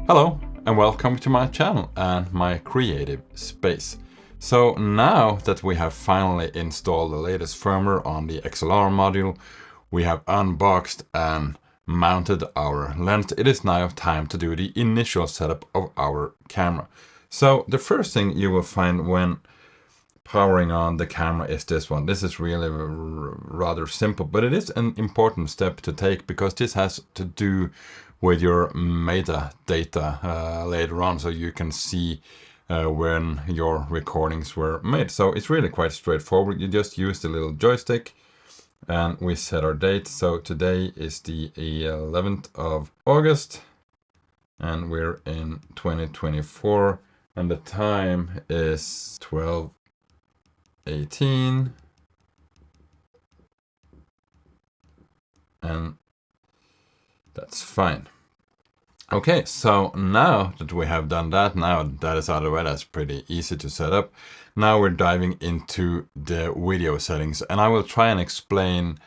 Hello and welcome to my channel and my creative space. So now that we have finally installed the latest firmware on the XLR module, we have unboxed and mounted our lens, it is now time to do the initial setup of our camera. So the first thing you will find when powering on the camera is this one. This is really rather simple, but it is an important step to take because this has to do with your metadata later on, so you can see when your recordings were made. So it's really quite straightforward. You just use the little joystick and we set our date. So today is the 11th of August and we're in 2024 and the time is 12:18 and that's fine. Okay, so now that we have done that, now that is out of the way, that's pretty easy to set up. Now we're diving into the video settings and I will try and explain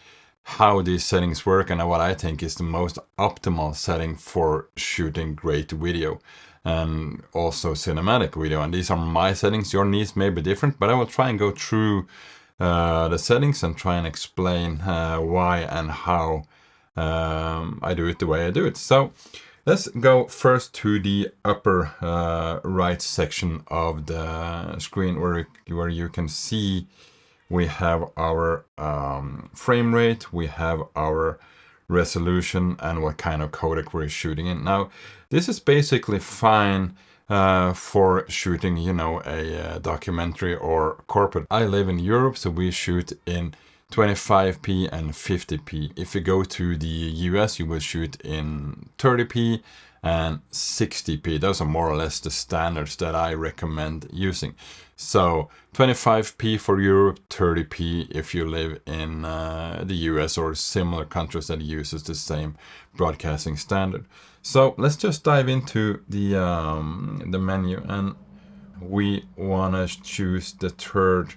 how these settings work and what I think is the most optimal setting for shooting great video and also cinematic video. And these are my settings. Your needs may be different, but I will try and go through the settings and try and explain why and how I do it the way I do it. So let's go first to the upper right section of the screen where you can see we have our frame rate, we have our resolution and what kind of codec we're shooting in. Now this is basically fine for shooting, you know, a documentary or corporate. I live in Europe, so we shoot in 25p and 50p. If you go to the US, you will shoot in 30p and 60p. Those are more or less the standards that I recommend using. So 25p for Europe, 30p if you live in the US or similar countries that uses the same broadcasting standard. So let's just dive into the menu, and we want to choose the third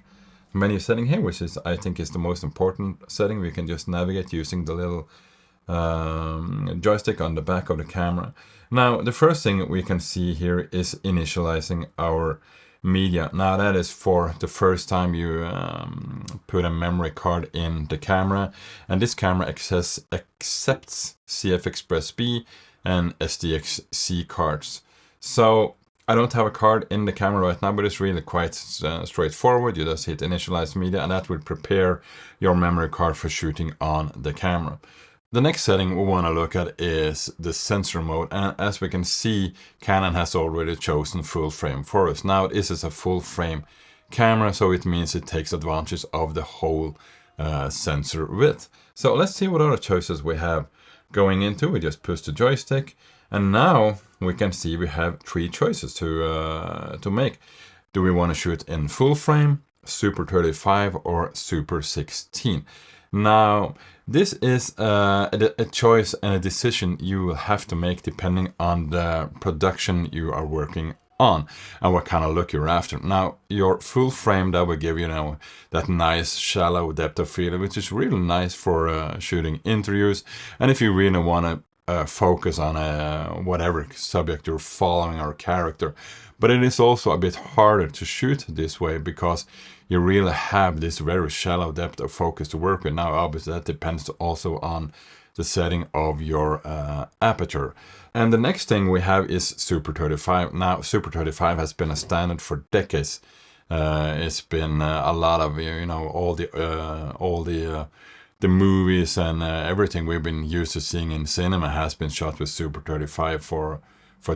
menu setting here, which is I think is the most important setting. We can just navigate using the little joystick on the back of the camera. Now the first thing we can see here is initializing our media. Now that is for the first time you put a memory card in the camera, and this camera accepts CF Express B and SDXC cards. So I don't have a card in the camera right now, but it's really quite straightforward. You just hit initialize media and that will prepare your memory card for shooting on the camera. The next setting we want to look at is the sensor mode, and as we can see, Canon has already chosen full frame for us. Now this is a full frame camera, so it means it takes advantage of the whole sensor width. So let's see what other choices we have going into. We just push the joystick and now we can see we have three choices to make. Do we want to shoot in full frame, Super 35 or Super 16? Now this is a choice and a decision you will have to make depending on the production you are working on and what kind of look you're after. Now your full frame, that will give you know that nice shallow depth of field, which is really nice for shooting interviews, and if you really want to focus on whatever subject you're following or character. But it is also a bit harder to shoot this way because you really have this very shallow depth of focus to work with. Now obviously that depends also on the setting of your aperture. And the next thing we have is Super 35. Now Super 35 has been a standard for decades. It's been a lot of, you know, all the movies and everything we've been used to seeing in cinema has been shot with Super 35 for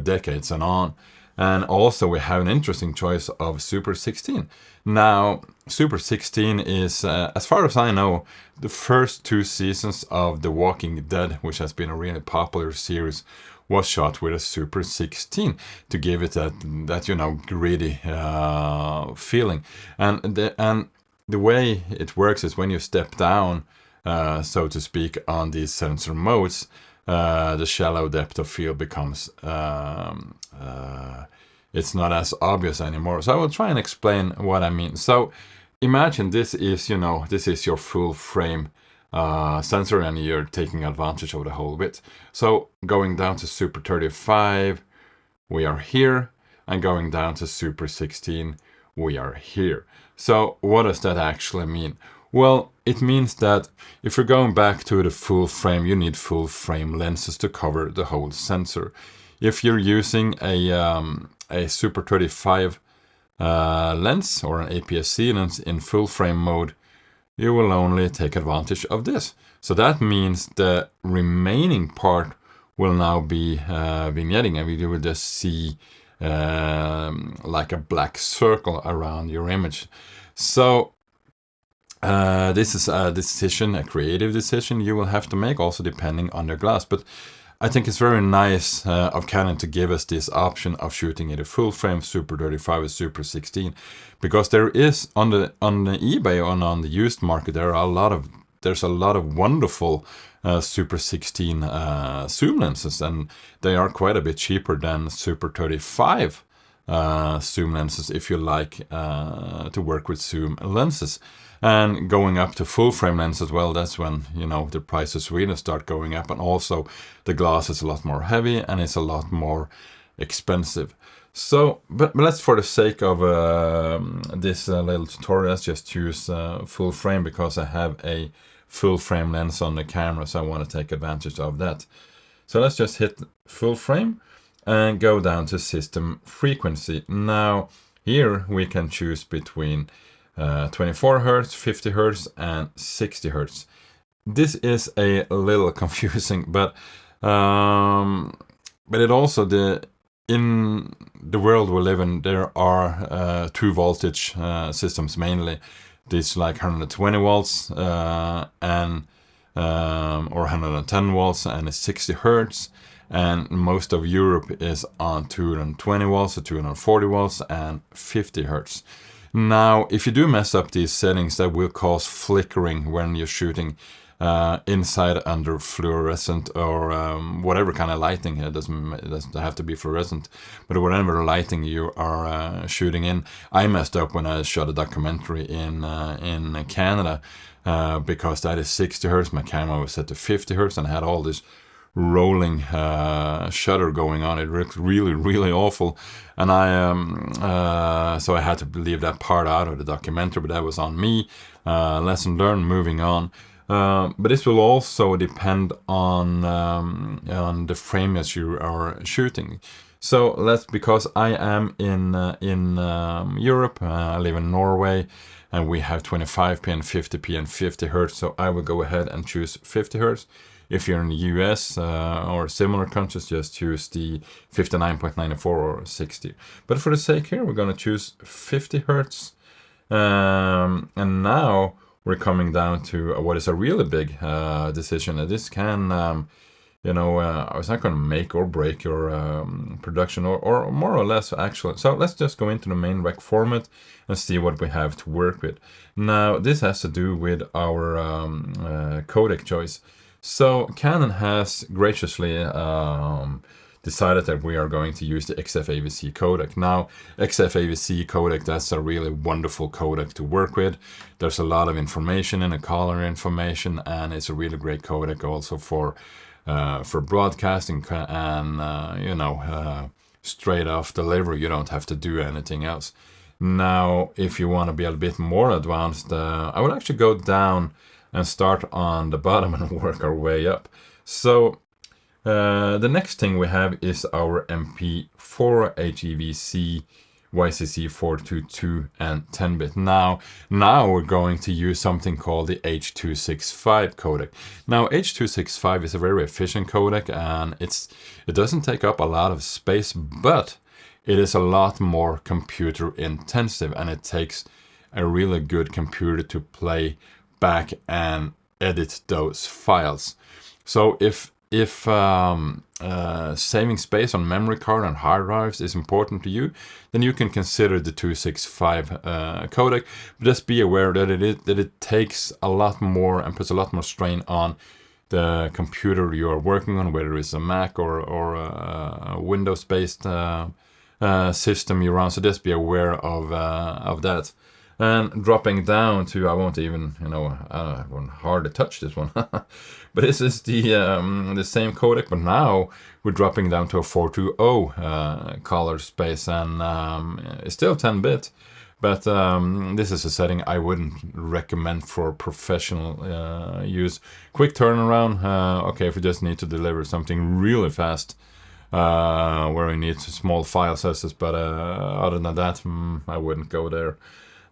decades and on. And also we have an interesting choice of Super 16. Now Super 16 is, as far as I know, the first two seasons of The Walking Dead, which has been a really popular series, was shot with a Super 16 to give it that you know, gritty feeling. And the way it works is when you step down, so to speak, on these sensor modes, the shallow depth of field becomes it's not as obvious anymore. So I will try and explain what I mean. So imagine this is, you know, this is your full frame sensor and you're taking advantage of the whole width. So going down to Super 35, we are here, and going down to Super 16, we are here. So what does that actually mean? Well, it means that if you're going back to the full frame, you need full frame lenses to cover the whole sensor. If you're using a Super 35 lens or an APS-C lens in full frame mode, you will only take advantage of this. So that means the remaining part will now be vignetting, and you will just see like a black circle around your image. So this is a decision, a creative decision you will have to make, also depending on your glass. But I think it's very nice of Canon to give us this option of shooting either full frame, Super 35 or Super 16, because there is on the eBay and on the used market there's a lot of wonderful Super 16 zoom lenses, and they are quite a bit cheaper than Super 35 zoom lenses if you like to work with zoom lenses. And going up to full frame lens as well, that's when, you know, the prices really start going up, and also the glass is a lot more heavy and it's a lot more expensive. So, but let's, for the sake of this little tutorial, let's just use full frame, because I have a full frame lens on the camera, so I want to take advantage of that. So let's just hit full frame and go down to system frequency. Now here we can choose between 24 Hertz, 50 Hertz, and 60 Hertz. This is a little confusing, but it also, in the world we live in, there are 2 voltage systems mainly. This like 120 volts and or 110 volts, and it's 60 Hertz. And most of Europe is on 220 volts, or 240 volts, and 50 Hertz. Now, if you do mess up these settings, that will cause flickering when you're shooting inside under fluorescent or whatever kind of lighting. It doesn't have to be fluorescent, but whatever lighting you are shooting in. I messed up when I shot a documentary in Canada because that is 60 Hertz. My camera was set to 50 Hertz and I had all this rolling shutter going on. It looked really, really awful, and so I had to leave that part out of the documentary, but that was on me. Lesson learned, moving on. But this will also depend on the frame that you are shooting. So because I am in Europe, I live in Norway, and we have 25p and 50p and 50 Hertz, so I will go ahead and choose 50 Hertz. If you're in the US or similar countries, just choose the 59.94 or 60. But for the sake here, we're going to choose 50 Hertz. And now we're coming down to what is a really big decision. This can, it's not going to make or break your production, or more or less actually. So let's just go into the main rec format and see what we have to work with. Now, this has to do with our codec choice. So Canon has graciously decided that we are going to use the XFAVC codec. Now, XFAVC codec, that's a really wonderful codec to work with. There's a lot of information in the color information, and it's a really great codec also for broadcasting and straight off delivery. You don't have to do anything else. Now, if you want to be a bit more advanced, I would actually go down and start on the bottom and work our way up. So the next thing we have is our MP4 HEVC YCC 422 and 10-bit. Now we're going to use something called the H.265 codec. Now H.265 is a very efficient codec, and it doesn't take up a lot of space, but it is a lot more computer intensive, and it takes a really good computer to play back and edit those files. So if saving space on memory card and hard drives is important to you, then you can consider the 265 codec. But just be aware that it takes a lot more and puts a lot more strain on the computer you are working on, whether it's a Mac or a Windows-based system you're on. So just be aware of that. And dropping down to, I won't even, I won't hardly touch this one. But this is the same codec, but now we're dropping down to a 420 color space, and it's still 10-bit. But this is a setting I wouldn't recommend for professional use. Quick turnaround, okay, if you just need to deliver something really fast, where you need small file sizes, but other than that, I wouldn't go there.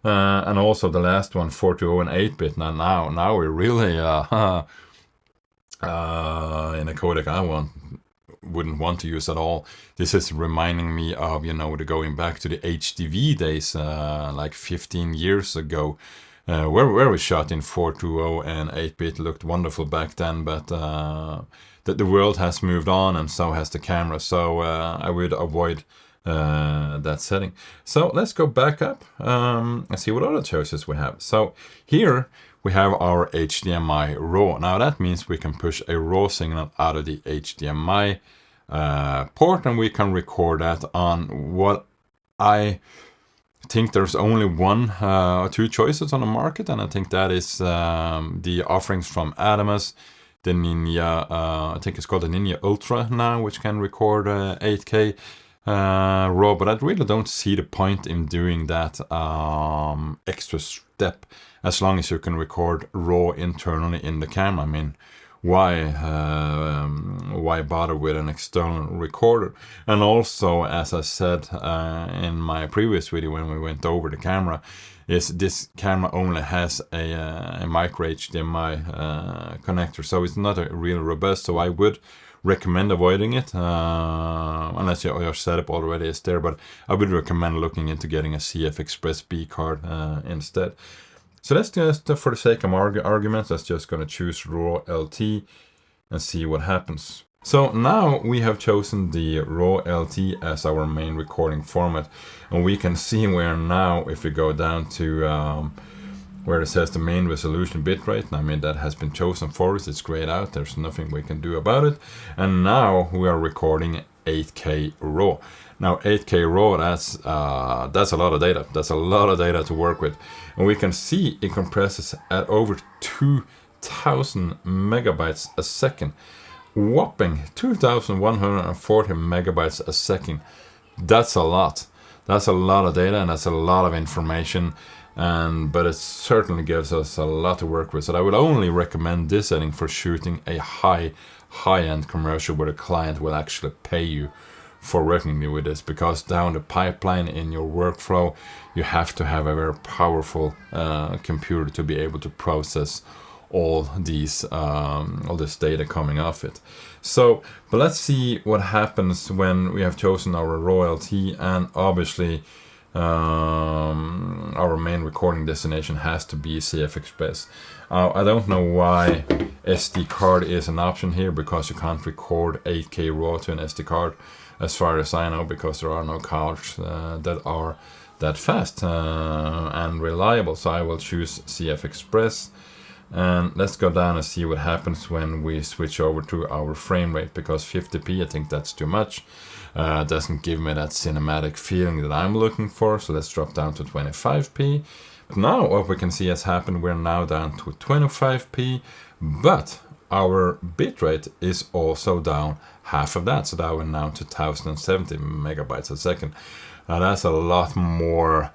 And also the last one, 420 and 8-bit. Now we're really in a codec I wouldn't want to use at all. This is reminding me of, the going back to the HDV days, like 15 years ago, where we shot in 420 and 8-bit. Looked wonderful back then, but the world has moved on, and so has the camera. So I would avoid that setting. So let's go back up and see what other choices we have. So here we have our HDMI RAW. Now that means we can push a RAW signal out of the HDMI port, and we can record that on what I think there's only one or two choices on the market, and I think that is the offerings from Adamas, the Ninja, I think it's called the Ninja Ultra now, which can record 8K RAW, but I really don't see the point in doing that extra step, as long as you can record RAW internally in the camera. I mean, why bother with an external recorder? And also, as I said in my previous video when we went over the camera, is this camera only has a micro HDMI connector, so it's not a real robust. So I would recommend avoiding it unless your setup already is there, but I would recommend looking into getting a CF Express B card instead. So let's just, for the sake of arguments, let's just going to choose RAW LT and see what happens. So now we have chosen the RAW LT as our main recording format, and we can see where now, if we go down to where it says the main resolution bitrate, I mean, that has been chosen for us. It's grayed out. There's nothing we can do about it. And now we are recording 8K RAW. Now 8K RAW, that's a lot of data. That's a lot of data to work with. And we can see it compresses at over 2,000 megabytes a second. Whopping 2,140 megabytes a second. That's a lot. That's a lot of data, and that's a lot of information. But it certainly gives us a lot to work with. So I would only recommend this setting for shooting a high-end commercial where the client will actually pay you for working with this, because down the pipeline in your workflow, you have to have a very powerful computer to be able to process all this data coming off it. So, but let's see what happens when we have chosen our RAW LT, and obviously our main recording destination has to be CF Express. I don't know why SD card is an option here, because you can't record 8K RAW to an SD card, as far as I know, because there are no cards that are that fast and reliable. So I will choose CF Express, and let's go down and see what happens when we switch over to our frame rate, because 50p, I think that's too much. Doesn't give me that cinematic feeling that I'm looking for. So let's drop down to 25p. Now what we can see has happened, we're now down to 25p, but our bitrate is also down half of that. So that we're now to 1070 megabytes a second. Now that's a lot more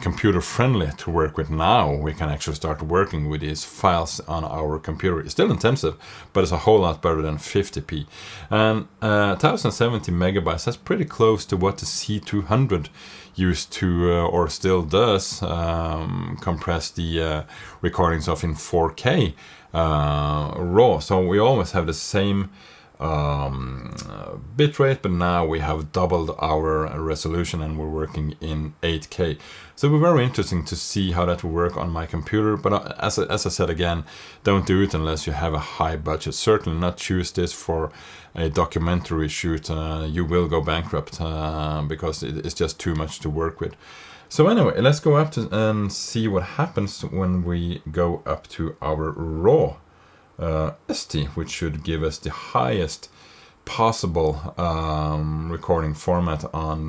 computer friendly to work with. Now we can actually start working with these files on our computer. It's still intensive, but it's a whole lot better than 50p. And 1070 megabytes, that's pretty close to what the C200 used to or still does compress the recordings of in 4K RAW. So we always have the same bitrate, but now we have doubled our resolution and we're working in 8K. So it'll be very interesting to see how that will work on my computer. But as I said again, don't do it unless you have a high budget. Certainly not choose this for a documentary shoot. You will go bankrupt because it's just too much to work with. So anyway, let's go up and see what happens when we go up to our RAW ST, which should give us the highest possible recording format on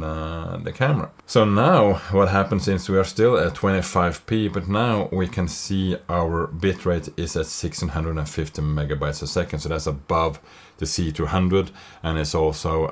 the camera. So now what happens, since we are still at 25p, but now we can see our bitrate is at 1650 megabytes a second. So that's above the C200, and it's also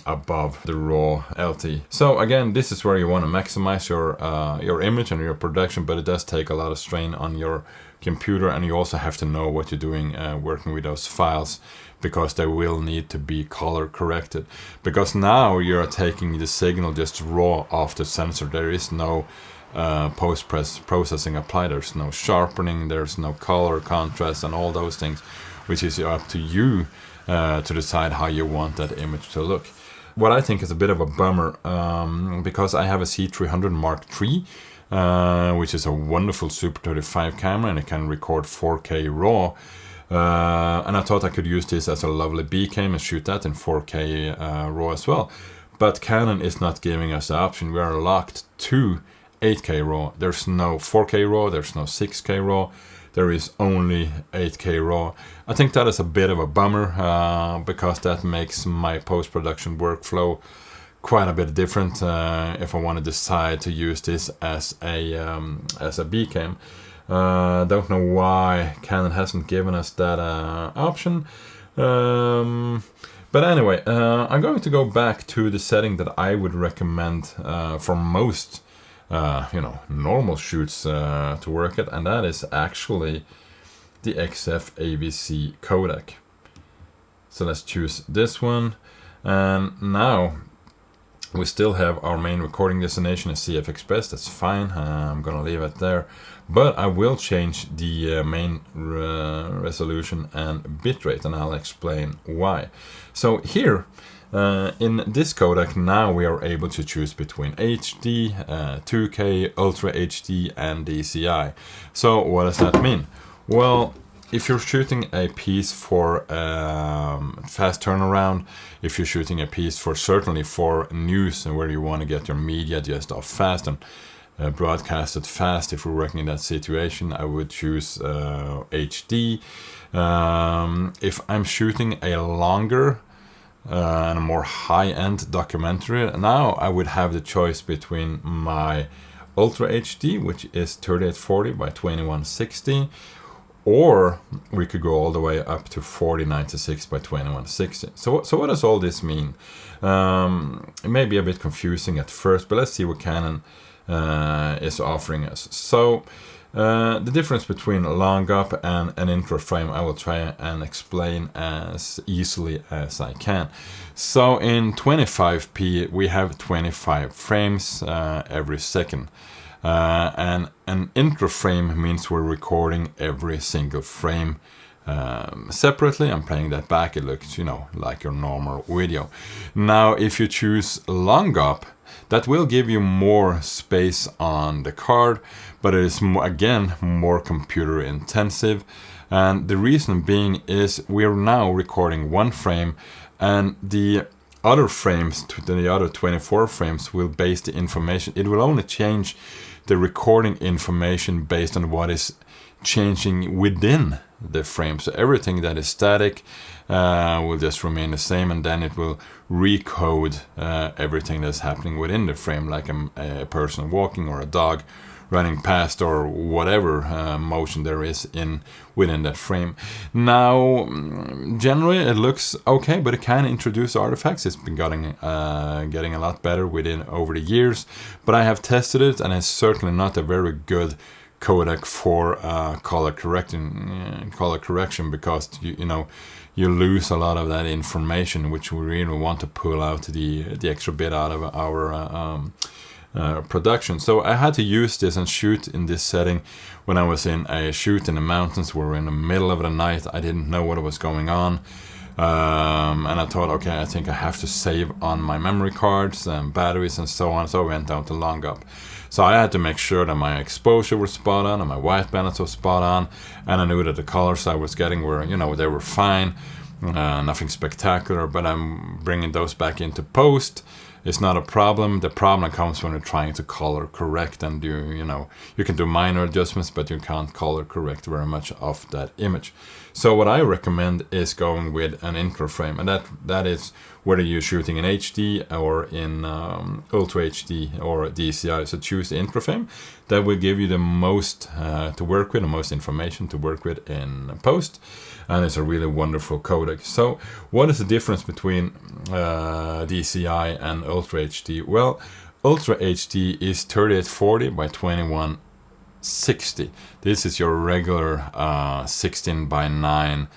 above the raw LT. So again, this is where you want to maximize your image and your production, but it does take a lot of strain on your computer, and you also have to know what you're doing working with those files, because they will need to be color corrected, because now you're taking the signal just raw off the sensor. There is no post-processing applied. There's no sharpening, there's no color contrast and all those things, which is up to you to decide how you want that image to look. What I think is a bit of a bummer, because I have a C300 Mark III, which is a wonderful Super 35 camera, and it can record 4K RAW. And I thought I could use this as a lovely B cam and shoot that in 4K RAW as well. But Canon is not giving us the option. We are locked to 8K RAW. There's no 4K RAW, there's no 6K RAW. There is only 8K RAW. I think that is a bit of a bummer, because that makes my post-production workflow quite a bit different if I want to decide to use this as a B cam. Don't know why Canon hasn't given us that option. But anyway, I'm going to go back to the setting that I would recommend for most normal shoots to work at, and that is actually the XF AVC codec. So let's choose this one, and now we still have our main recording destination as CF Express. That's fine. I'm gonna leave it there, but I will change the main resolution and bitrate, and I'll explain why. So here in this codec, now we are able to choose between HD, 2K, Ultra HD, and DCI. So what does that mean? Well, if you're shooting a piece for fast turnaround, if you're shooting a piece for certainly for news and where you want to get your media just off fast and broadcast it fast, if we're working in that situation, I would choose HD. If I'm shooting a longer and a more high-end documentary, now I would have the choice between my Ultra HD, which is 3840 by 2160, or we could go all the way up to 4096 by 2160. So what does all this mean? It may be a bit confusing at first, but let's see what Canon is offering us. So the difference between a long GOP and an Intra frame, I will try and explain as easily as I can. So in 25p, we have 25 frames every second. And an Intra frame means we're recording every single frame separately. I'm playing that back. It looks, like your normal video. Now, if you choose Long GOP, that will give you more space on the card, but it is again more computer intensive. And the reason being is we're now recording one frame, and the other frames, the other 24 frames, will base the information. It will only change the recording information based on what is changing within the frame. So everything that is static will just remain the same, and then it will recode everything that's happening within the frame, like a person walking or a dog running past or whatever motion there is within that frame. Now, generally it looks okay, but it can introduce artifacts. It's been getting a lot better over the years, but I have tested it, and it's certainly not a very good codec for color correction, because you lose a lot of that information, which we really want to pull out the extra bit out of our production. So I had to use this and shoot in this setting when I was in a shoot in the mountains. We were in the middle of the night. I didn't know what was going on, and I thought, okay, I think I have to save on my memory cards and batteries and so on. So I went down to Long GOP. So I had to make sure that my exposure was spot on and my white balance was spot on, and I knew that the colors I was getting were, they were fine, nothing spectacular. But I'm bringing those back into post. It's not a problem. The problem comes when you're trying to color correct, and you can do minor adjustments, but you can't color correct very much of that image. So what I recommend is going with an Intra frame, and that is whether you're shooting in HD or in Ultra HD or DCI. So choose the Intra frame. That will give you the most to work with, the most information to work with in post, and it's a really wonderful codec. So what is the difference between DCI and Ultra HD? Well, Ultra HD is 3840 by 2160. This is your regular 16 by 9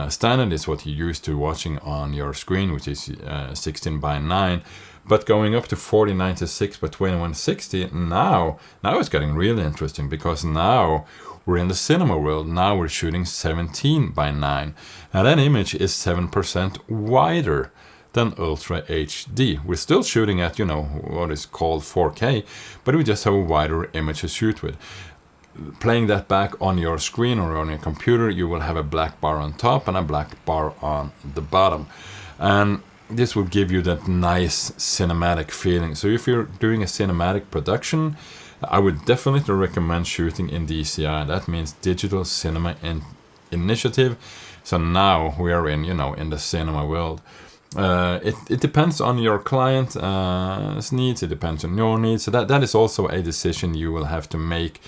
standard, is what you're used to watching on your screen, which is 16 by 9. But going up to 4096 by 2160, now it's getting really interesting, because now we're in the cinema world. Now we're shooting 17 by 9. And that image is 7% wider than Ultra HD. We're still shooting at, what is called 4K, but we just have a wider image to shoot with. Playing that back on your screen or on your computer, you will have a black bar on top and a black bar on the bottom. And this will give you that nice cinematic feeling. So if you're doing a cinematic production, I would definitely recommend shooting in DCI. That means Digital Cinema Initiative. So now we are in, in the cinema world. It depends on your client's needs. It depends on your needs. So that is also a decision you will have to make,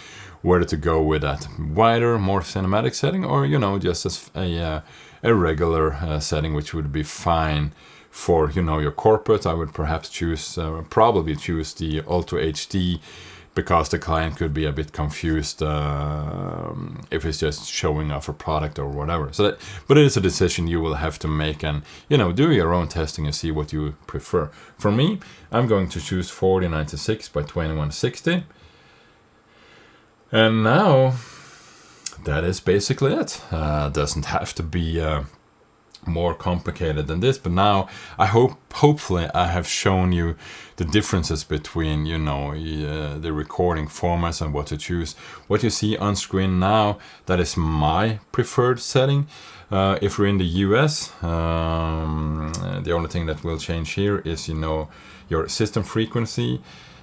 whether to go with that wider, more cinematic setting, or just as a regular setting, which would be fine for your corporate. I would perhaps probably choose the Ultra HD, because the client could be a bit confused if it's just showing off a product or whatever. But it is a decision you will have to make, and do your own testing and see what you prefer. For me, I'm going to choose 4096 by 2160. And now that is basically it. Doesn't have to be more complicated than this, but now hopefully I have shown you the differences between the recording formats and what to choose. What you see on screen now, that is my preferred setting. If we're in the US, the only thing that will change here is your system frequency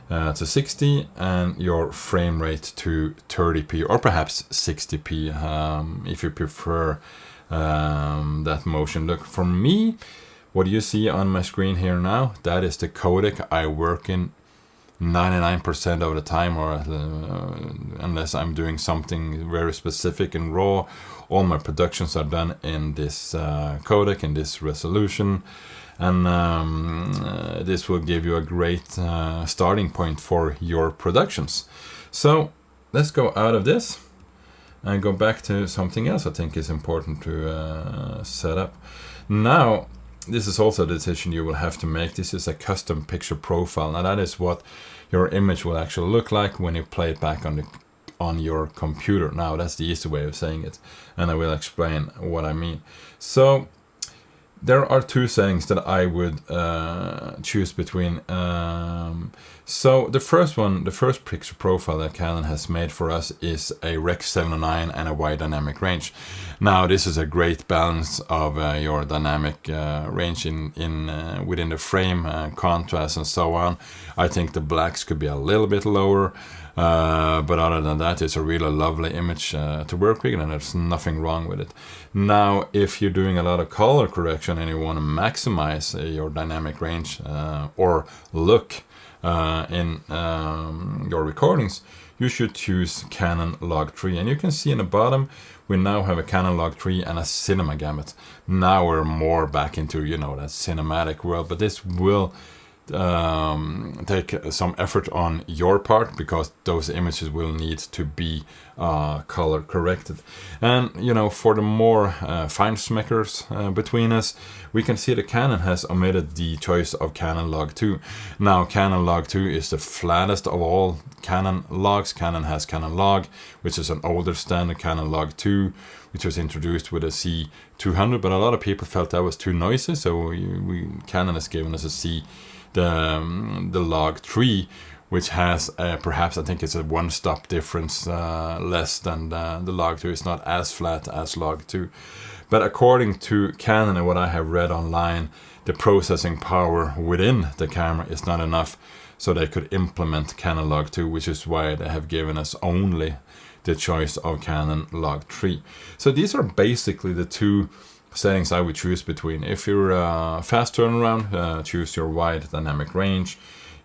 to 60 and your frame rate to 30p or perhaps 60p if you prefer that motion look. For me, what you see on my screen here now, that is the codec I work in 99% of the time, or unless I'm doing something very specific in RAW. All my productions are done in this codec, in this resolution, and this will give you a great starting point for your productions. So let's go out of this and go back to something else I think is important to set up. Now, this is also a decision you will have to make. This is a custom picture profile. Now that is what your image will actually look like when you play it back on your computer. Now that's the easy way of saying it, and I will explain what I mean. So there are two settings that I would choose between. So the first picture profile that Canon has made for us is a Rec 709 and a wide dynamic range. Now this is a great balance of your dynamic range within the frame, contrast and so on. I think the blacks could be a little bit lower, but other than that, it's a really lovely image to work with, and there's nothing wrong with it. Now, if you're doing a lot of color correction and you want to maximize your dynamic range or look in your recordings, you should choose Canon Log 3. And you can see in the bottom, we now have a Canon Log 3 and a Cinema Gamut. Now we're more back into, that cinematic world, but this will take some effort on your part, because those images will need to be color corrected. And for the more fine-schmeckers between us, we can see that Canon has omitted the choice of Canon Log 2. Now Canon Log 2 is the flattest of all Canon logs. Canon has Canon Log, which is an older standard, Canon Log 2, which was introduced with a C200, but a lot of people felt that was too noisy, so Canon has given us the Log 3, which has perhaps, I think it's a one-stop difference less than the Log 2. It's not as flat as Log 2. But according to Canon and what I have read online, the processing power within the camera is not enough, so they could implement Canon Log 2, which is why they have given us only the choice of Canon Log 3. So these are basically the two settings I would choose between. If you're fast turnaround, choose your wide dynamic range.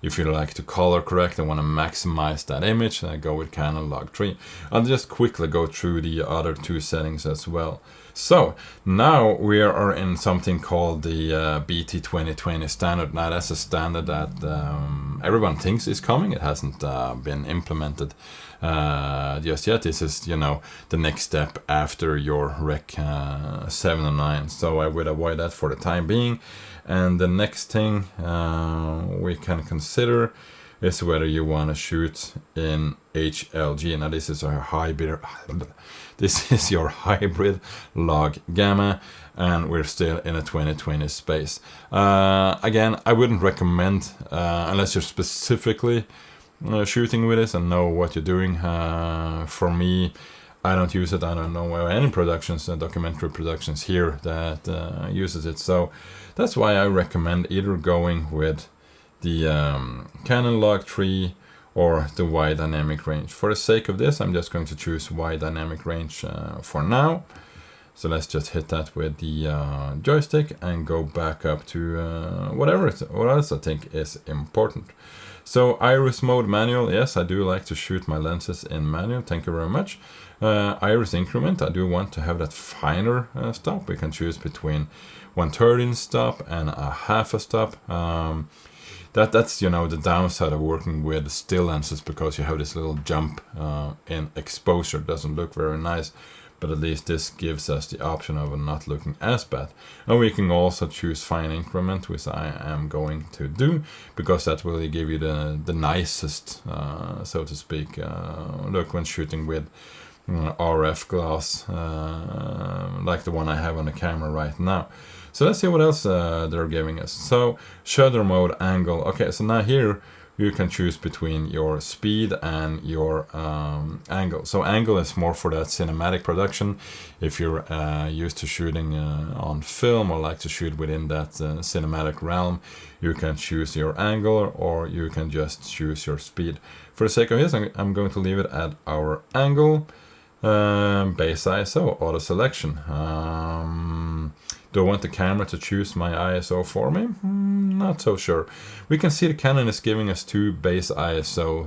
If you like to color correct and want to maximize that image, go with Canon Log 3. I'll just quickly go through the other two settings as well. So now we are in something called the BT 2020 standard. Now that's a standard that everyone thinks is coming. It hasn't been implemented just yet. This is, you know, the next step after your Rec 7 and 9. So I would avoid that for the time being. And the next thing we can consider is whether you want to shoot in HLG. Now this is a hybrid. This is your hybrid log gamma, and we're still in a 2020 space. Again, I wouldn't recommend unless you're specifically shooting with this and know what you're doing. For me, I don't use it. I don't know any productions, documentary productions here that uses it. So that's why I recommend either going with the Canon Log 3 or the wide dynamic range. For the sake of this, I'm just going to choose wide dynamic range for now. So let's just hit that with the joystick and go back up to what else I think is important. So iris mode manual, yes, I do like to shoot my lenses in manual. Thank you very much. Iris increment, I do want to have that finer stop. We can choose between 1/13 stop and a half a stop. That's, you know, the downside of working with still lenses, because you have this little jump in exposure. It doesn't look very nice, but at least this gives us the option of not looking as bad. And we can also choose fine increment, which I am going to do, because that will give you the nicest, so to speak, look when shooting with RF glass, like the one I have on the camera right now. So let's see what else they're giving us. So shutter mode, angle. Okay, so now here you can choose between your speed and your angle. So angle is more for that cinematic production. If you're used to shooting on film or like to shoot within that cinematic realm, you can choose your angle, or you can just choose your speed. For the sake of this, I'm going to leave it at our angle. Base ISO, auto selection. Do I want the camera to choose my ISO for me? Not so sure. We can see the Canon is giving us two base ISO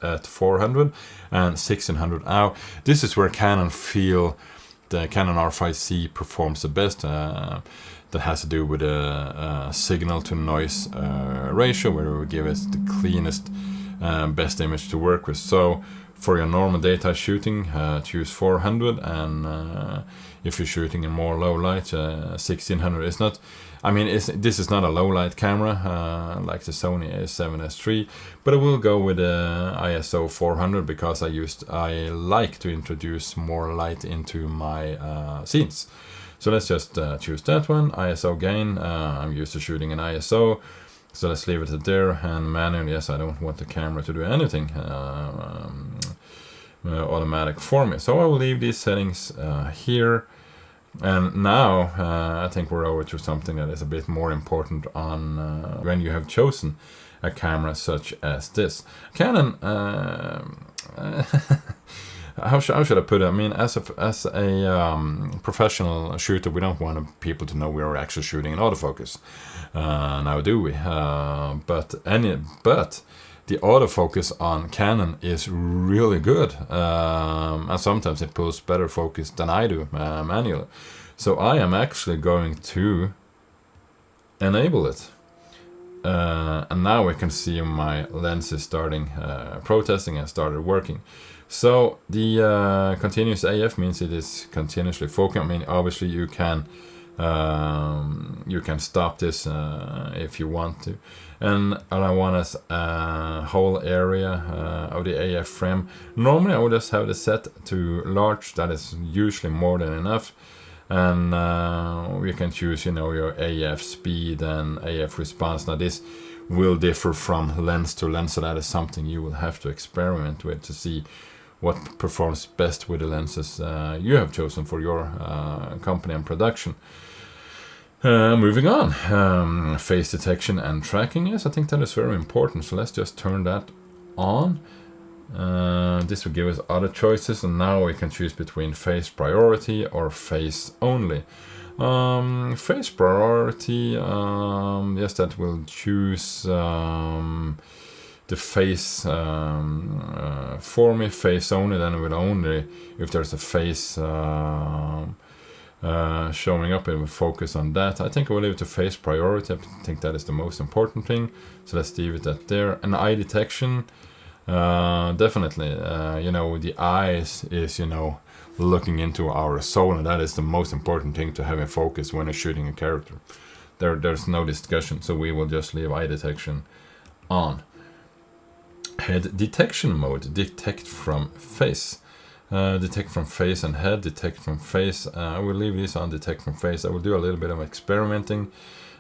at 400 and 1600. Now, this is where Canon feel the Canon R5C performs the best. That has to do with a signal to noise ratio, where it will give us the cleanest, best image to work with. So for your normal daytime shooting, choose 400, and if you're shooting in more low light, 1600 is not. I mean, this is not a low light camera like the Sony A7S III, but I will go with ISO 400 because I like to introduce more light into my scenes. So let's just choose that one. ISO gain. I'm used to shooting in ISO. So let's leave it at there. And manual, yes, I don't want the camera to do anything automatic for me. So I will leave these settings here. And now I think we're over to something that is a bit more important on when you have chosen a camera such as this. Canon, how should I put it? I mean, as a professional shooter, we don't want people to know we're actually shooting in autofocus. Now, do we? But the autofocus on Canon is really good, and sometimes it pulls better focus than I do manually. So I am actually going to enable it. And now we can see my lens is starting protesting and started working. So the continuous AF means it is continuously focusing. I mean, obviously you can stop this if you want to. And I want a whole area of the AF frame. Normally I would just have it set to large. That is usually more than enough. And we can choose, you know, your AF speed and AF response. Now this will differ from lens to lens, so that is something you will have to experiment with to see what performs best with the lenses you have chosen for your company and production. Moving on, face detection and tracking. Yes, I think that is very important. So let's just turn that on. This will give us other choices, and now we can choose between face priority or face only. Face priority, yes, that will choose the face for me. Face only, then it will only, if there's a face showing up, it will focus on that. I think I will leave it to face priority. I think that is the most important thing. So let's leave it at there. And eye detection, definitely, you know, the eyes is, you know, looking into our soul, and that is the most important thing to have in focus when you're shooting a character. There's no discussion, so we will just leave eye detection on. Head detection mode, detect from face. Detect from face and head, detect from face. I will leave this on detect from face. I will do a little bit of experimenting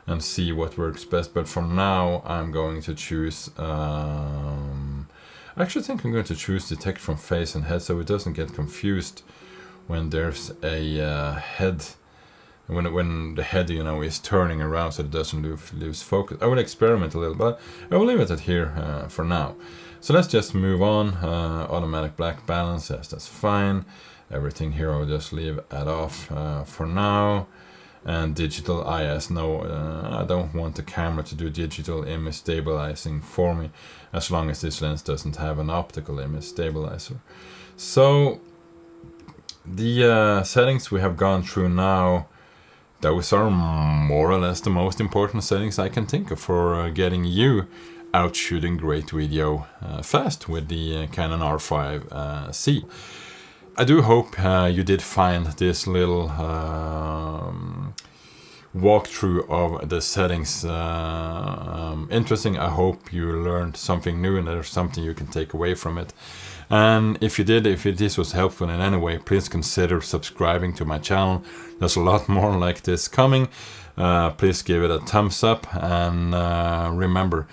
and see what works best, but for now I'm going to choose I actually think I'm going to choose detect from face and head, so it doesn't get confused when there's a head, when the head, you know, is turning around, so it doesn't lose focus. I will experiment a little, but I will leave it at here for now. So let's just move on. Automatic black balance, yes, that's fine. Everything here I will just leave at off for now. And digital IS, no, I don't want the camera to do digital image stabilizing for me, as long as this lens doesn't have an optical image stabilizer. So the settings we have gone through now, those are more or less the most important settings I can think of for getting you out shooting great video fast with the Canon R5C. I do hope you did find this little walkthrough of the settings interesting. I hope you learned something new and there's something you can take away from it. And if you did, if this was helpful in any way, please consider subscribing to my channel. There's a lot more like this coming. Please give it a thumbs up, and remember,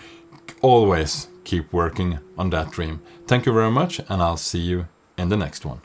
always keep working on that dream. Thank you very much, and I'll see you in the next one.